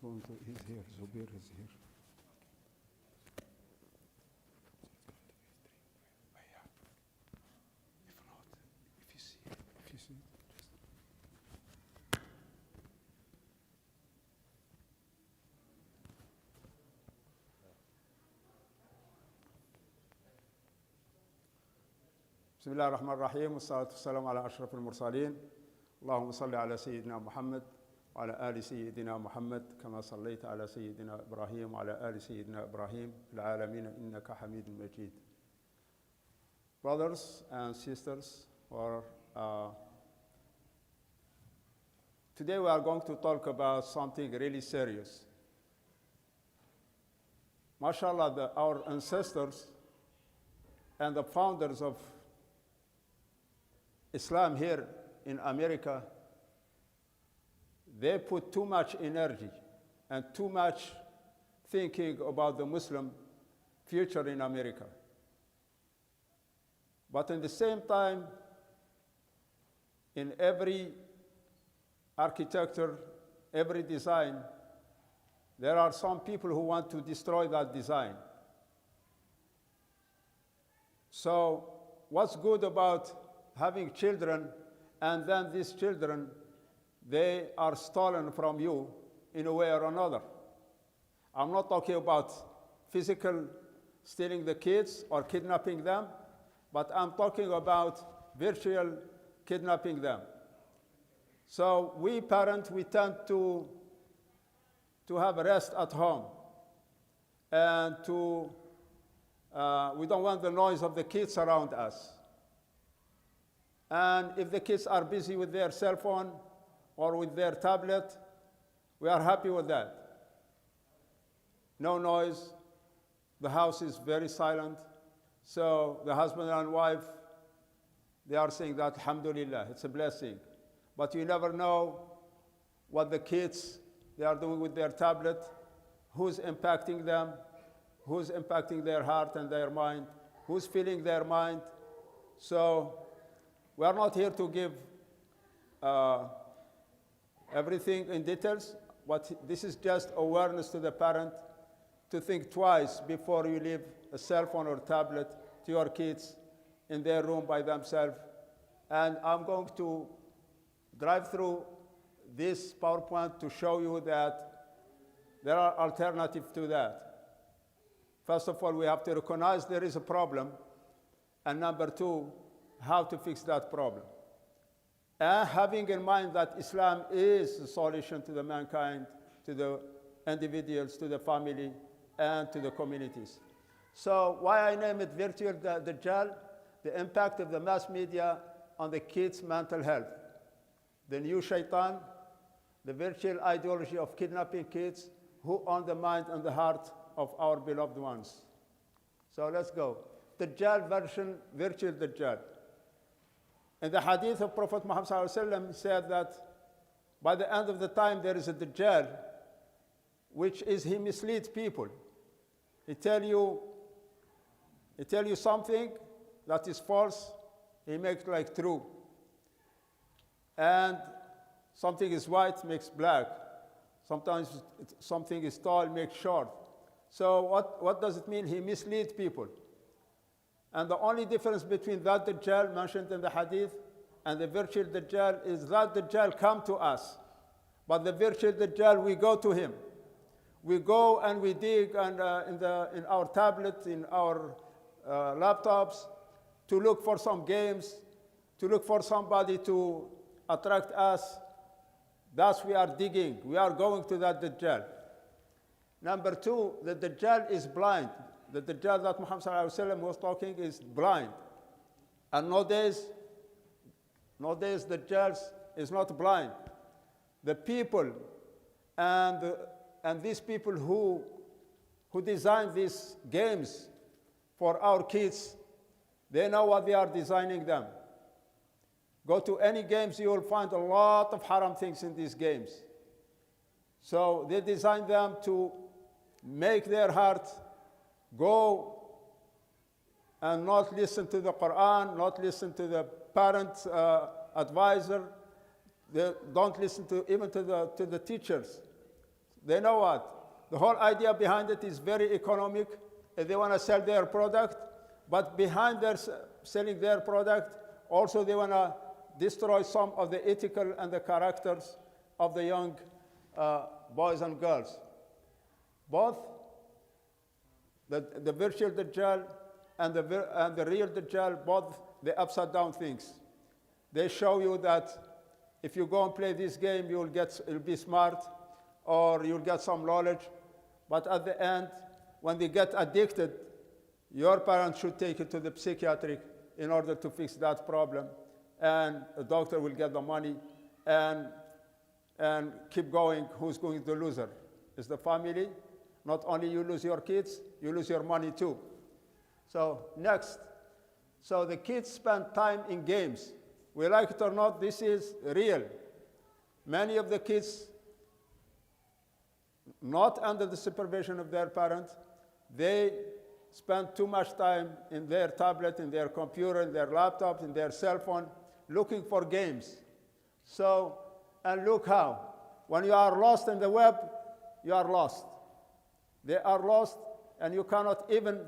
he's here, Zubir is here. If not, if you see it, just. بسم الله الرحمن الرحيم والصلاة والسلام على أشرف المرسلين اللهم صل على سيدنا محمد وعلى آل سيدنا محمد كما صليت على سيدنا إبراهيم وعلى آل سيدنا إبراهيم في العالمين إنك حميد مجيد. Brothers and sisters, today we are going to talk about something really serious. MashaAllah, our ancestors and the founders of Islam here in America, they put too much energy and too much thinking about the Muslim future in America. But at the same time, in every architecture, every design, there are some people who want to destroy that design. So what's good about having children, and then these children, they are stolen from you in a way or another? I'm not talking about physical stealing the kids or kidnapping them, but I'm talking about virtual kidnapping them. So we parents, we tend to have rest at home, and we don't want the noise of the kids around us. And if the kids are busy with their cell phone or with their tablet, we are happy with that. No noise, the house is very silent. So the husband and wife, they are saying that, alhamdulillah, it's a blessing. But you never know what the kids, they are doing with their tablet, who's impacting them, who's impacting their heart and their mind, who's filling their mind. So we are not here to give everything in details, but this is just awareness to the parent to think twice before you leave a cell phone or tablet to your kids in their room by themselves. And I'm going to drive through this PowerPoint to show you that there are alternatives to that. First of all, we have to recognize there is a problem, and number two, how to fix that problem. And having in mind that Islam is the solution to the mankind, to the individuals, to the family, and to the communities. So why I name it virtual Dajjal? The impact of the mass media on the kids' mental health. The new shaitan, the virtual ideology of kidnapping kids who own the mind and the heart of our beloved ones. So let's go. Dajjal version, virtual Dajjal. In the hadith of Prophet Muhammad ﷺ said that by the end of the time there is a Dajjal, which is he misleads people. He tell you something that is false, he makes like true. And something is white, makes black. Sometimes something is tall, makes short. So what does it mean? He misleads people. And the only difference between that Dajjal mentioned in the hadith and the virtual Dajjal is that Dajjal come to us. But the virtual Dajjal, we go to him. We go and we dig and, in our tablets, in our laptops, to look for some games, to look for somebody to attract us. Thus we are digging. We are going to that Dajjal. Number two, the Dajjal is blind. The Dajjal that Muhammad ﷺ was talking is blind. And nowadays Dajjal is not blind. The people and these people who design these games for our kids, they know what they are designing them. Go to any games, you will find a lot of haram things in these games. So they design them to make their heart go and not listen to the Quran, not listen to the parent advisor. They don't listen to even to the teachers. They know what? The whole idea behind it is very economic. They want to sell their product, but behind their selling their product, also they want to destroy some of the ethical and the characters of the young boys and girls. Both the virtual Dajjal and the real Dajjal, both the upside down things. They show you that if you go and play this game, you'll be smart, or you'll get some knowledge. But at the end, when they get addicted, your parents should take you to the psychiatric in order to fix that problem. And the doctor will get the money and keep going. Who's going to lose her? It's the family. Not only you lose your kids, you lose your money too. So next. So the kids spend time in games. We like it or not, this is real. Many of the kids, not under the supervision of their parents, they spend too much time in their tablet, in their computer, in their laptop, in their cell phone, looking for games. So, and look how. When you are lost in the web, you are lost. They are lost, and you cannot even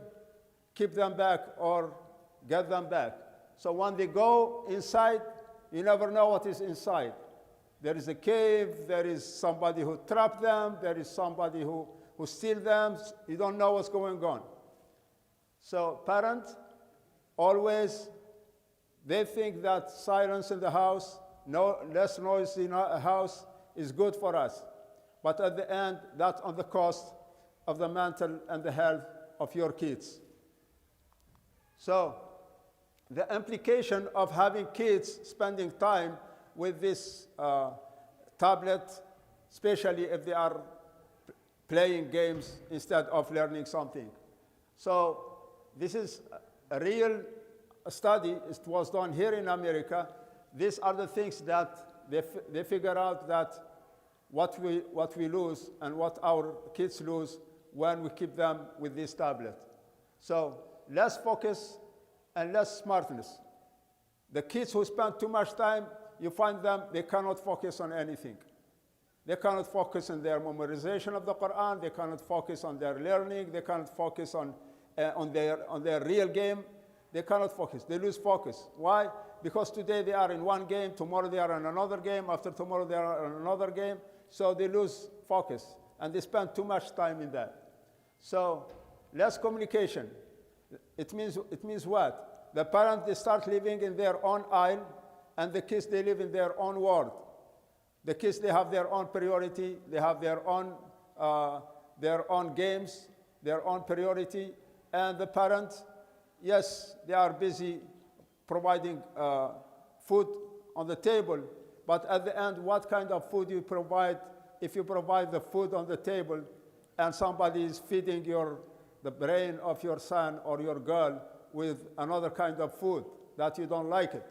keep them back or get them back. So when they go inside, you never know what is inside. There is a cave, there is somebody who trapped them, there is somebody who steals them. You don't know what's going on. So parents, always, they think that silence in the house, less noise in a house is good for us. But at the end, that's on the cost of the mental and the health of your kids. So the implication of having kids spending time with this tablet, especially if they are playing games instead of learning something. So this is a real study. It was done here in America. These are the things that they figure out that what we lose and what our kids lose when we keep them with this tablet. So less focus and less smartness. The kids who spend too much time, you find them, they cannot focus on anything. They cannot focus on their memorization of the Quran. They cannot focus on their learning. They cannot focus on their real game. They cannot focus. They lose focus. Why? Because today they are in one game, tomorrow they are in another game, after tomorrow they are in another game. So they lose focus, and they spend too much time in that. So less communication. It means what? The parents, they start living in their own isle, and the kids, they live in their own world. The kids, they have their own priority. They have their own games, their own priority. And the parents, yes, they are busy providing food on the table. But at the end, what kind of food you provide? If you provide the food on the table and somebody is feeding the brain of your son or your girl with another kind of food that you don't like it.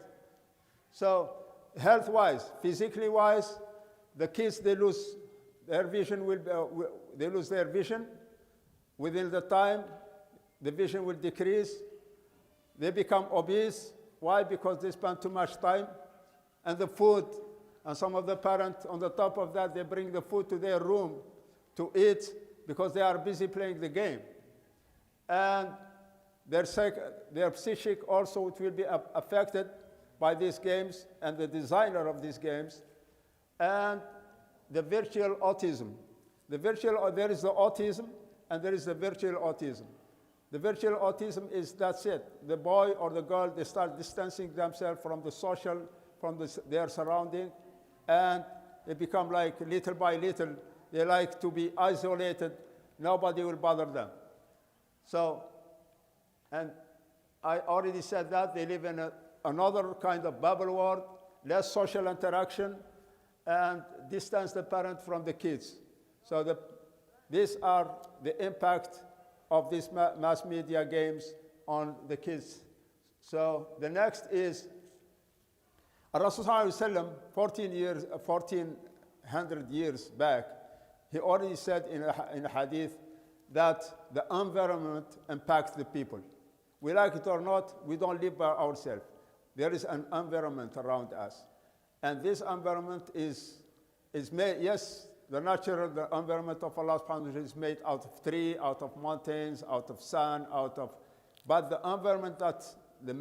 So health-wise, physically-wise, the kids, they lose their vision. They lose their vision. Within the time, the vision will decrease. They become obese. Why? Because they spend too much time. And the food, and some of the parents, on the top of that, they bring the food to their room to eat because they are busy playing the game. And their psychic also will be affected by these games and the designer of these games. And the virtual autism. There is the autism, and there is the virtual autism. The virtual autism is, that's it. The boy or the girl, they start distancing themselves from the social, from their surrounding, and they become like, little by little, they like to be isolated. Nobody will bother them. So, and I already said that, they live in another kind of bubble world, less social interaction, and distance the parent from the kids. So these are the impact of these mass media games on the kids. So the next is, Rasulullah 1400 years back, he already said in a hadith that the environment impacts the people. We like it or not, we don't live by ourselves. There is an environment around us. And this environment is made, yes, The natural, the environment of Allah subhanahu wa ta'ala is made out of tree, out of mountains, out of sun, but the environment that the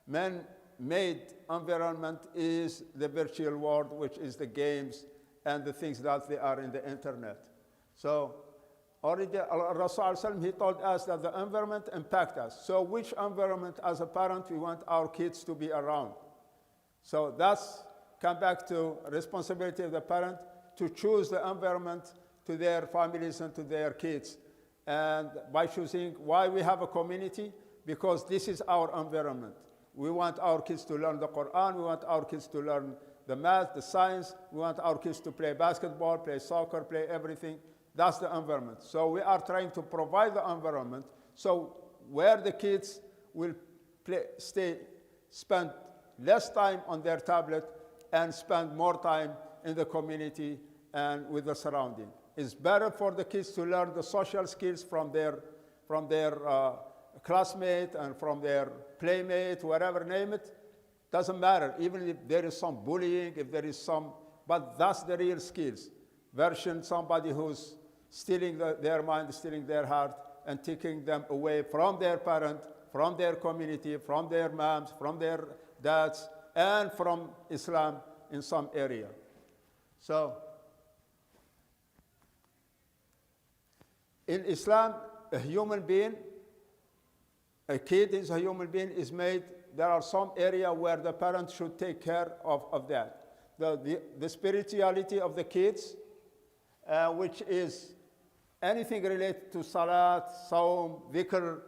man-made environment is the virtual world, which is the games and the things that they are in the internet. So already Rasul, he told us that the environment impacts us. So which environment as a parent we want our kids to be around? So that's come back to responsibility of the parent to choose the environment to their families and to their kids. And by choosing why we have a community, because this is our environment. We want our kids to learn the Quran, we want our kids to learn the math, the science, we want our kids to play basketball, play soccer, play everything. That's the environment. So we are trying to provide the environment so where the kids will spend less time on their tablet and spend more time in the community and with the surrounding. It's better for the kids to learn the social skills from their classmate and from their playmate, whatever, name it. Doesn't matter, even if there is some bullying, if there is some, but that's the real skills. Versus somebody who's stealing their mind, stealing their heart, and taking them away from their parent, from their community, from their moms, from their dads, and from Islam in some area. So, in Islam, a human being, a kid is a human being, is made, there are some area where the parents should take care of that. The spirituality of the kids, which is anything related to salat, saum, dhikr.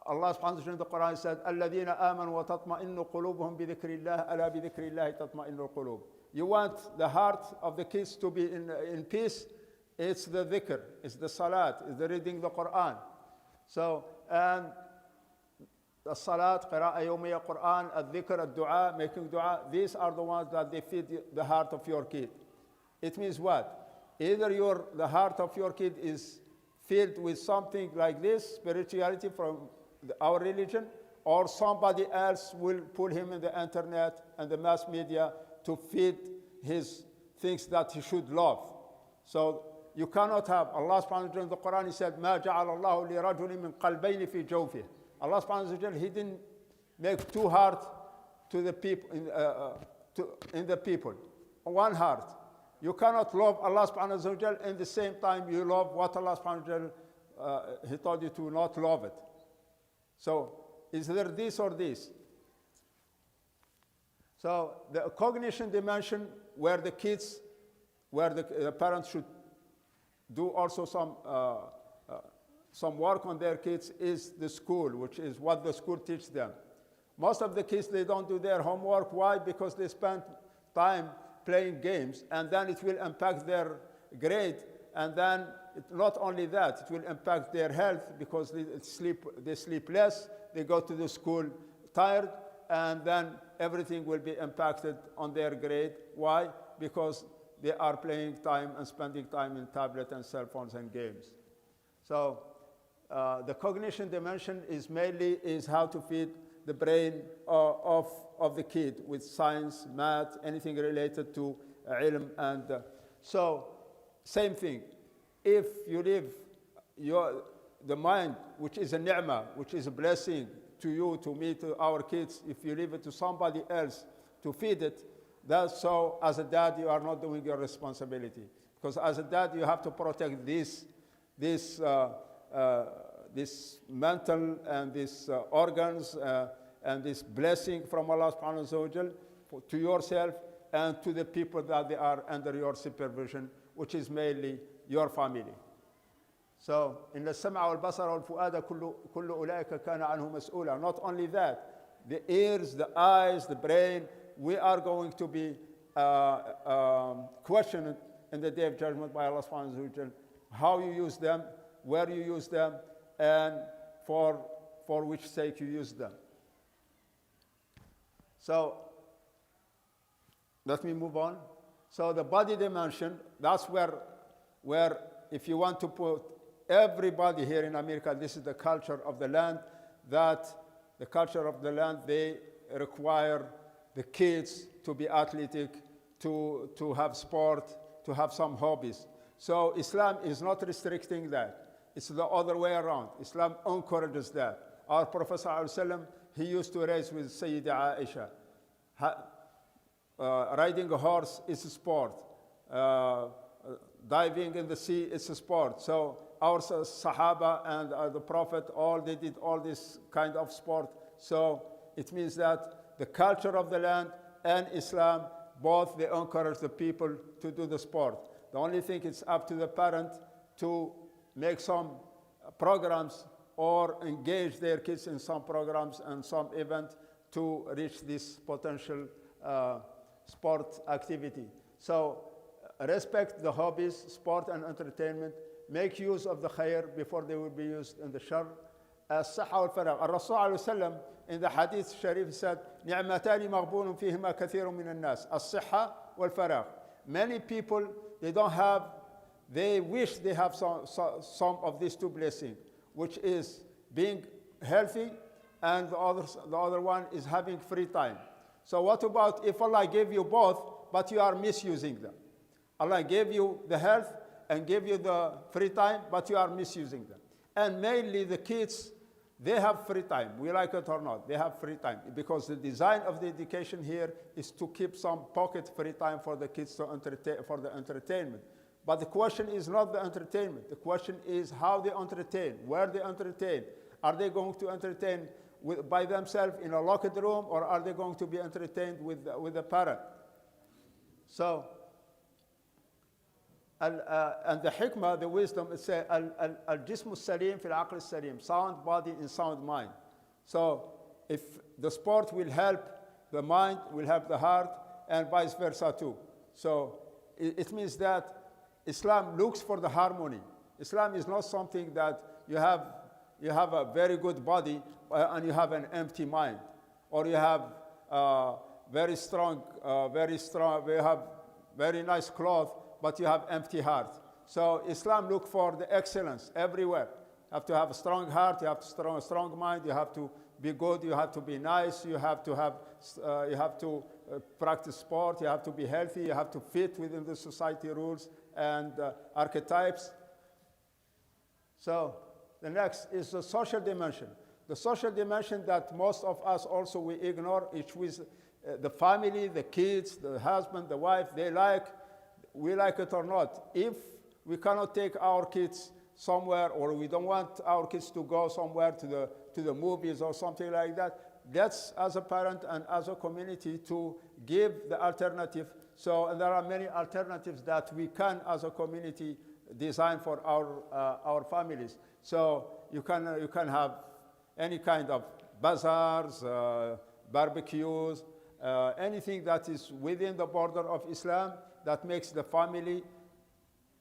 Allah subhanahu wa ta'ala in the Quran said, الَّذِينَ آمَنُوا وَتَطْمَئِنُّ قُلُوبُهُم بِذِكْرِ اللَّهِ أَلَا بِذِكْرِ اللَّهِ تَطْمَئِنُّ الْقُلُوبُ. You want the heart of the kids to be in peace, it's the dhikr, it's the salat, it's the reading the Quran. So, and the salat, qira'ah yawmiyya, Quran, al-dhikr, al-du'a, making dua, these are the ones that they feed the heart of your kid. It means what? Either the heart of your kid is filled with something like this, spirituality from our religion, or somebody else will pull him in the internet and the mass media to feed his things that he should love. So you cannot have, Allah subhanahu wa ta'ala in the Quran, he said, مَا جَعَلَ اللَّهُ لِرَجُلٍ مِّن قَلْبَيْنِ فِي جَوْفِهِ. Allah subhanahu wa ta'ala, he didn't make two hearts to the people, in the people, one heart. You cannot love Allah subhanahu wa ta'ala and the same time you love what Allah subhanahu wa ta'ala, he told you to not love it. So, is there this or this? So, the cognition dimension where the kids, where the parents should do also some work on their kids is the school, which is what the school teaches them. Most of the kids, they don't do their homework. Why? Because they spend time playing games, and then it will impact their grade, and then not only that, it will impact their health because they sleep less, they go to the school tired, and then everything will be impacted on their grade. Why? Because they are playing time and spending time in tablet and cell phones and games. So the cognition dimension is mainly how to feed the brain of the kid with science, math, anything related to ilm. And so same thing. If you leave the mind, which is a ni'mah, which is a blessing to you, to me, to our kids, if you leave it to somebody else to feed it, that's so as a dad you are not doing your responsibility. Because as a dad you have to protect this mental and these organs and this blessing from Allah subhanahu wa ta'ala to yourself and to the people that they are under your supervision, which is mainly your family. So, in the sam'a wal basara wal fu'ada kullu ulaika kana anhu mas'ula. Not only that, the ears, the eyes, the brain, we are going to be questioned in the day of judgment by Allah subhanahu wa ta'ala, how you use them, where you use them, and for which sake you use them. So, let me move on. So the body dimension, that's where if you want to put everybody here in America, this is the culture of the land, that the culture of the land, they require the kids to be athletic, to have sport, to have some hobbies. So Islam is not restricting that. It's the other way around. Islam encourages that. Our Prophet ﷺ, he used to race with Sayyida Aisha. Riding a horse is a sport. Diving in the sea is a sport. So our Sahaba and the Prophet, they did all this kind of sport. So it means that the culture of the land and Islam, both they encourage the people to do the sport. The only thing it's up to the parent to make some programs or engage their kids in some programs and some event to reach this potential sport activity. So respect the hobbies, sport and entertainment. Make use of the khair before they will be used in the shar. الصحة والفراغ. الرسول عليه وسلم in the hadith sharif said نعمتان مغبون فيهما كثير من الناس الصحة والفراغ. Many people, they wish they have some of these two blessings, which is being healthy, and the other one is having free time. So what about if Allah gave you both, but you are misusing them? Allah gave you the health and gave you the free time, but you are misusing them. And mainly the kids, they have free time. We like it or not, they have free time. Because the design of the education here is to keep some pocket free time for the kids to for the entertainment. But the question is not the entertainment. The question is how they entertain, where they entertain. Are they going to entertain by themselves in a locked room, or are they going to be entertained with a parent? So, and the hikmah, the wisdom, it says, al-jismu salim fil aql salim, sound body in sound mind. So, if the sport will help the mind, will help the heart, and vice versa too. So, it means that Islam looks for the harmony. Islam is not something that you have a very good body and you have an empty mind, or you have very strong, you have very nice clothes, but you have empty heart. So Islam looks for the excellence everywhere. You have to have a strong heart, you have to have a strong mind, you have to be good, you have to be nice, you have to practice sport, you have to be healthy, you have to fit within the society rules and archetypes. So the next is the social dimension. The social dimension that most of us also we ignore, which is the family, the kids, the husband, the wife, we like it or not. If we cannot take our kids somewhere, or we don't want our kids to go somewhere to the movies or something like that, that's as a parent and as a community to give the alternative. So, and there are many alternatives that we can, as a community, design for our families. So you can have any kind of bazaars, barbecues, anything that is within the border of Islam that makes the family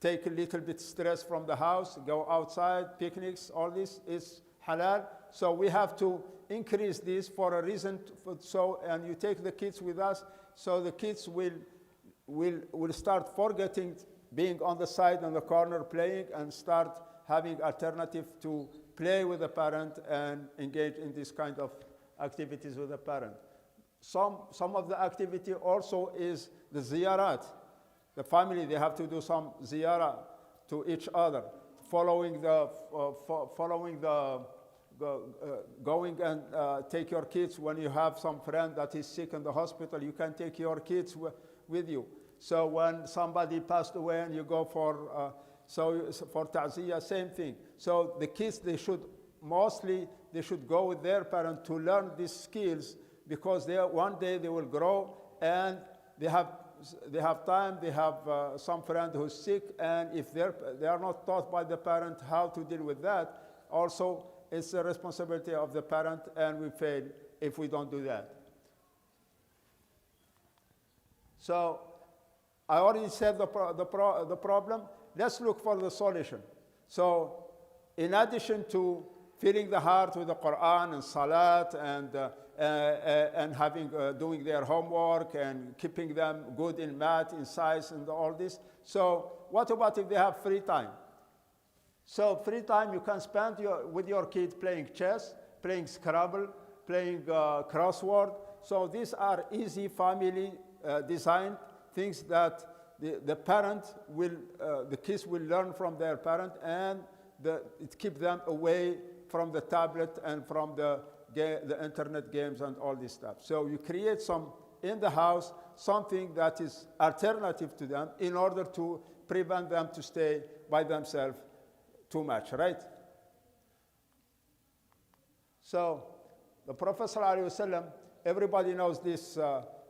take a little bit stress from the house, go outside, picnics, all this is halal. So we have to increase this for a reason. And you take the kids with us, so the kids will start forgetting being on the side, on the corner playing, and start having alternative to play with the parent and engage in this kind of activities with the parent. Some of the activity also is the ziyarat. The family, they have to do some ziyarah to each other, going and take your kids when you have some friend that is sick in the hospital. You can take your kids with you. So when somebody passed away and you go for ta'ziyah, same thing. So the kids, they should go with their parent to learn these skills, because one day they will grow and they have time, they have some friend who's sick, and if they are not taught by the parent how to deal with that, also it's the responsibility of the parent, and we fail if we don't do that. So I already said the problem. Let's look for the solution. So in addition to filling the heart with the Quran and Salat and having doing their homework and keeping them good in math, in science, and all this. So what about if they have free time? So free time you can spend with your kids playing chess, playing Scrabble, playing crossword. So these are easy family designed things that the parent will, the kids will learn from their parent, and it keeps them away from the tablet and from the internet games and all this stuff. So you create some in the house, something that is alternative to them in order to prevent them to stay by themselves too much, right? So the Prophet ﷺ, everybody knows this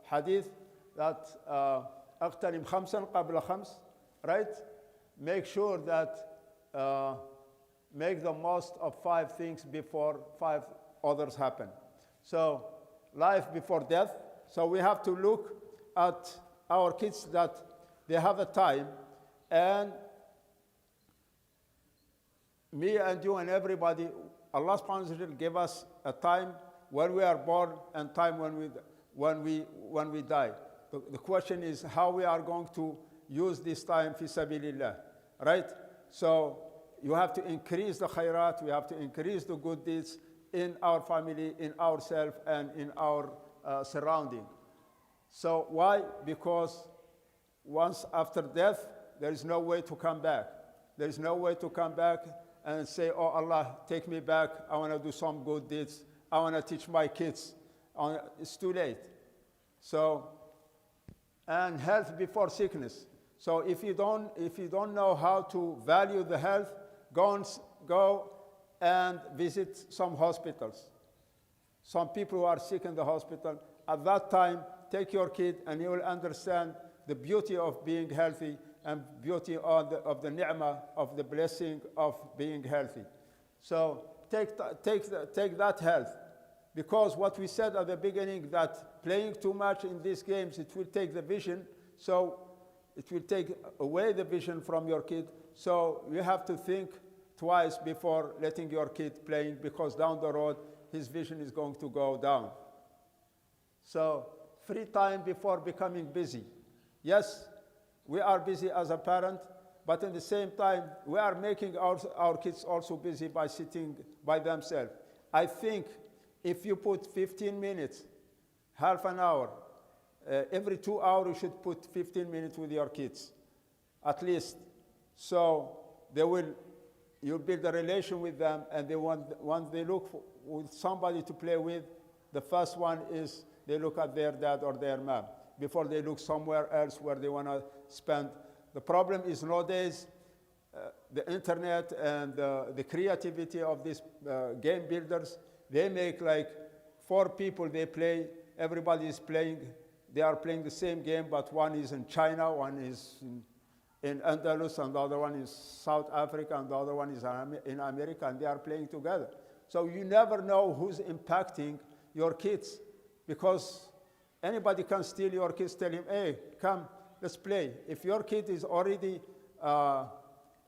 hadith that أغتنم خمسا قبل خمس, right? Make sure that make the most of 5 things before 5 others happen. So life before death. So we have to look at our kids that they have a time, and me and you and everybody, Allah subhanahu wa ta'ala gave us a time when we are born and time when we die. The question is how we are going to use this time fi sabilillah, right? So you have to increase the khairat, we have to increase the good deeds in our family, in ourselves, and in our surrounding. So why? Because once after death, there is no way to come back. There is no way to come back and say, oh Allah, take me back. I want to do some good deeds. I want to teach my kids. It's too late. So, and health before sickness. So if you don't know how to value the health, go and visit some hospitals. Some people who are sick in the hospital, at that time, take your kid and you will understand the beauty of being healthy and beauty of the ni'mah, of the blessing of being healthy. So take that health. Because what we said at the beginning, that playing too much in these games, it will take the vision. So it will take away the vision from your kid. So you have to think twice before letting your kid playing, because down the road, his vision is going to go down. So free time before becoming busy. Yes, we are busy as a parent, but at the same time, we are making our kids also busy by sitting by themselves. I think if you put 15 minutes, half an hour, every 2 hours you should put 15 minutes with your kids, at least. So you'll build a relation with them, and once they look with somebody to play with, the first one is they look at their dad or their mom before they look somewhere else where they want to spend. The problem is nowadays, the internet and the creativity of these game builders, they make like 4 people, they play, everybody is playing, they are playing the same game, but one is in China, one is in Andalus, and the other one is South Africa, and the other one is in America, and they are playing together. So you never know who's impacting your kids, because anybody can steal your kids, tell him, hey, come, let's play. If your kid is already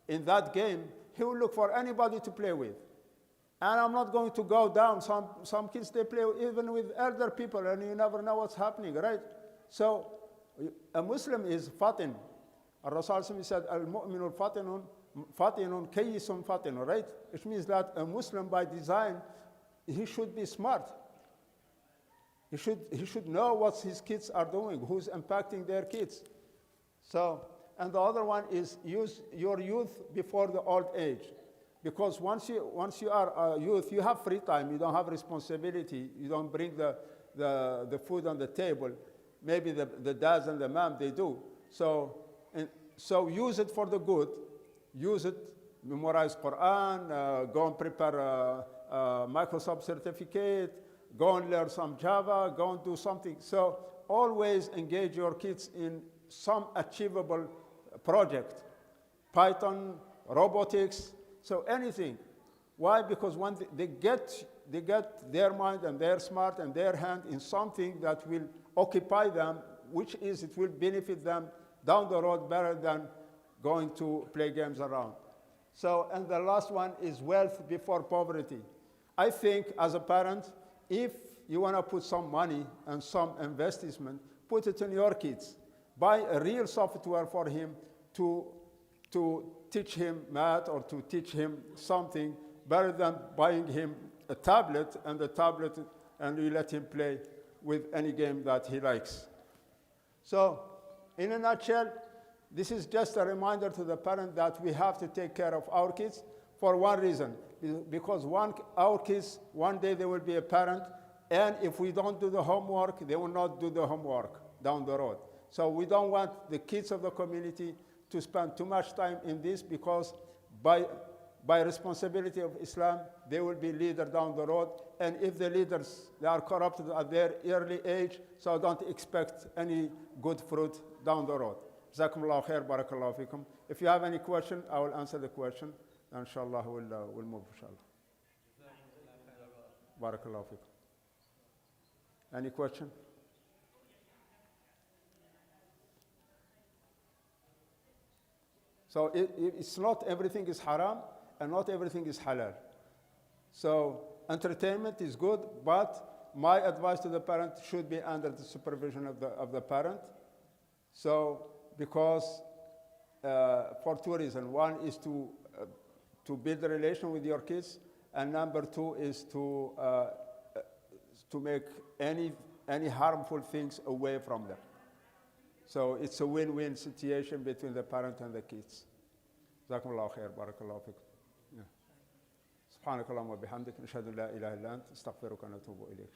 in that game, he will look for anybody to play with. And I'm not going to go down. Some kids, they play even with elder people, and you never know what's happening, right? So a Muslim is fatin. Rasul said, al-mu'minu fatinun kayyisun fatinun, right? Which means that a Muslim by design, he should be smart. He should know what his kids are doing, who's impacting their kids. So, and the other one is use your youth before the old age. Because once you are a youth, you have free time, you don't have responsibility, you don't bring the food on the table. Maybe the dads and the mom, they do. So use it for the good. Use it, memorize Quran, go and prepare a Microsoft certificate, go and learn some Java, go and do something. So always engage your kids in some achievable project. Python, robotics, so anything. Why? Because when they get their mind and their smart and their hand in something that will occupy them, which is it will benefit them down the road better than going to play games around. So, and the last one is wealth before poverty. I think as a parent, if you want to put some money and some investment, put it in your kids. Buy a real software for him to teach him math or to teach him something better than buying him a tablet and you let him play with any game that he likes. So in a nutshell, this is just a reminder to the parent that we have to take care of our kids for one reason, because our kids, one day they will be a parent, and if we don't do the homework, they will not do the homework down the road. So we don't want the kids of the community to spend too much time in this, because by responsibility of Islam, they will be leaders down the road. And if the leaders, they are corrupted at their early age, so don't expect any good fruit down the road. Jazakumullahu khair, barakallahu fikum. If you have any question, I will answer the question. Inshallah, we'll move, inshallah. Barakallahu fikum. Any question? So it's not everything is haram, and not everything is halal. So entertainment is good, but my advice to the parent should be under the supervision of the parent. So because for two reasons. One is to build a relation with your kids, and number two is to make any harmful things away from them. So it's a win-win situation between the parent and the kids. جزاكم الله خير بارك الله فيكم. سبحانك اللهم وبحمدك نشهد ان لا اله الا انت استغفرك ونتوب اليك.